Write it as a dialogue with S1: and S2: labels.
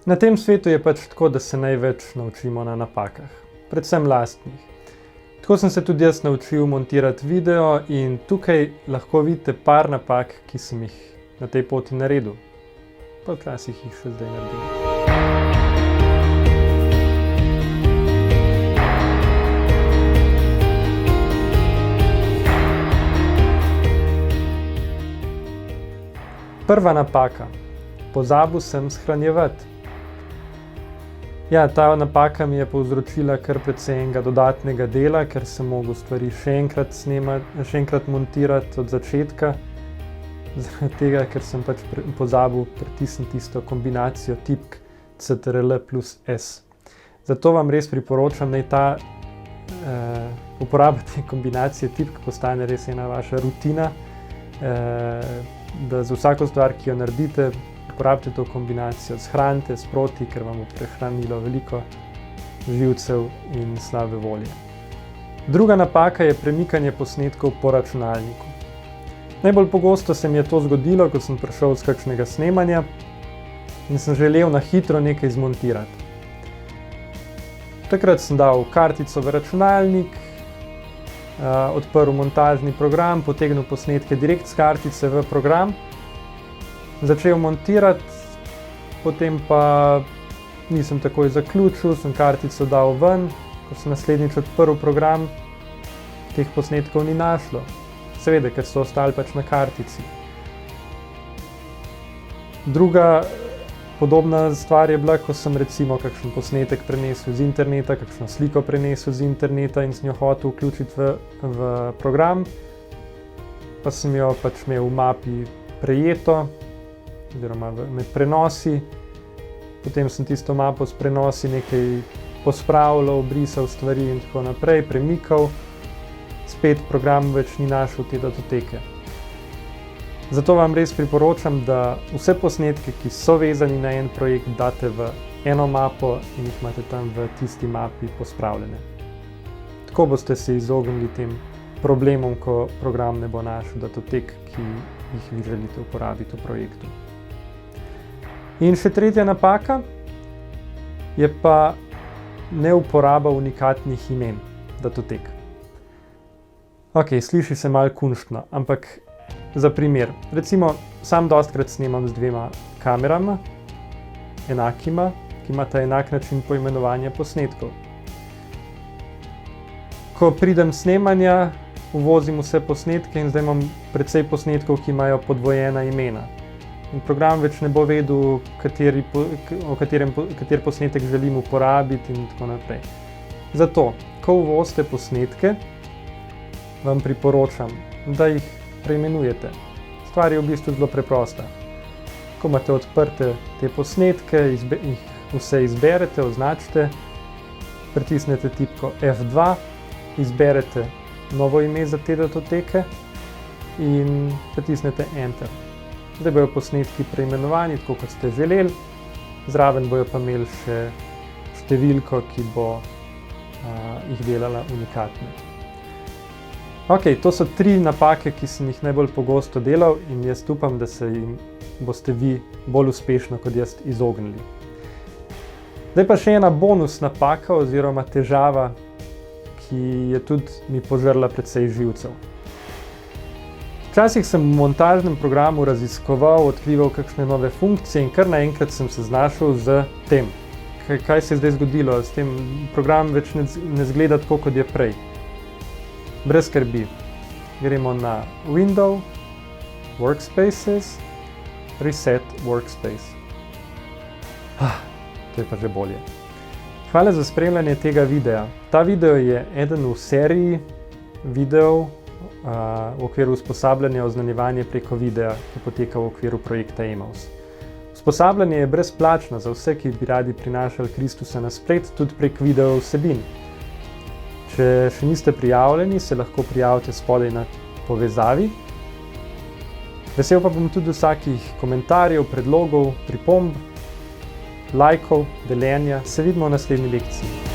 S1: Na tem svetu je pač tako, da se največ naučimo na napakah, predvsem lastnih. Tako sem se tudi jaz naučil montirati video in tukaj lahko vidite par napak, ki sem jih na tej poti naredil. Pa včasih jih še zdaj naredim. Prva napaka. Pozabil sem shranjevati. Ja, ta napaka mi je povzročila kar precej enega dodatnega dela, ker sem mogel stvari še enkrat montirati od začetka. Zaradi tega, ker sem pač pozabil pritisniti tisto kombinacijo tipk CTRL plus S. Zato vam res priporočam, da uporaba te kombinacije tipk postane res ena vaša rutina, da za vsako stvar, ki jo naredite, uporabite to kombinacijo, shranite sproti, ker vam bo prehranilo veliko živcev in slabe volje. Druga napaka je premikanje posnetkov po računalniku. Najbolj pogosto se mi je to zgodilo, ko sem prišel z kakšnega snemanja in sem želel na hitro nekaj zmontirati. Takrat sem dal kartico v računalnik, odprl montažni program, potegnil posnetke direkt s kartice v program, začel montirati, potem pa nisem takoj zaključil, sem kartico dal ven, ko sem naslednjič odprl program, teh posnetkov ni našlo. Seveda, ker so ostali pač na kartici. Druga podobna stvar je bila, ko sem recimo kakšen posnetek prenesel z interneta, kakšno sliko prenesel z interneta in z njo hotel vključiti v program, pa sem jo pač imel v mapi prejeto, oziroma med prenosi. Potem sem tisto mapo s prenosi nekaj pospravljal, brisal stvari in tako naprej, premikal. Spet program več ni našel te datoteke. Zato vam res priporočam, da vse posnetke, ki so vezani na en projekt, date v eno mapo in jih imate tam v tisti mapi pospravljene. Tako boste se izognili tem problemom, ko program ne bo našel datotek, ki jih vi želite uporabiti v projektu. In še tretja napaka je pa neuporaba unikatnih imen datotek. Ok, sliši se malo kunštno, ampak za primer, recimo sam dostikrat snemam z dvema kamerama, enakima, ki imata enak način poimenovanja posnetkov. Ko pridem snemanja, uvozim vse posnetke in zdaj imam precej posnetkov, ki imajo podvojena imena. In program več ne bo vedel, kateri posnetek želim uporabiti in tako naprej. Zato, ko uvozite posnetke, vam priporočam, da jih preimenujete. Stvar je v bistvu zelo preprosta. Ko imate odprte te posnetke, jih vse izberete, označite, pritisnete tipko F2, izberete novo ime za te datoteke in pritisnete Enter. Zdaj bojo posnetki preimenovani, tako kot ste želeli, zraven bojo pa imeli še številko, ki bo jih delala unikatne. Ok, to so 3 napake, ki sem jih najbolj pogosto delal in jaz upam, da se jim boste vi bolj uspešno kot jaz izognili. Zdaj pa še ena bonus napaka oziroma težava, ki je tudi mi požrla precej živcev. Včasih sem v montažnem programu raziskoval, odkrival kakšne nove funkcije in kar naenkrat sem se znašel z tem. Kaj se je zdaj zgodilo? S tem program več ne zgleda tako, kot je prej. Brez skrbi. Gremo na Window, Workspaces, Reset Workspace. To je pa že bolje. Hvala za spremljanje tega videa. Ta video je eden v seriji videov v okviru usposabljanja oznanjevanje preko videa, ki poteka v okviru projekta Emmaus. Usposabljanje je brezplačno za vse, ki bi radi prinašali Kristusa na splet, tudi prek video vsebin. Če še niste prijavljeni, se lahko prijavite spodaj na povezavi. Vesel pa bom tudi vsakih komentarjev, predlogov, pripomb, lajkov, deljenja. Se vidimo v naslednji lekciji.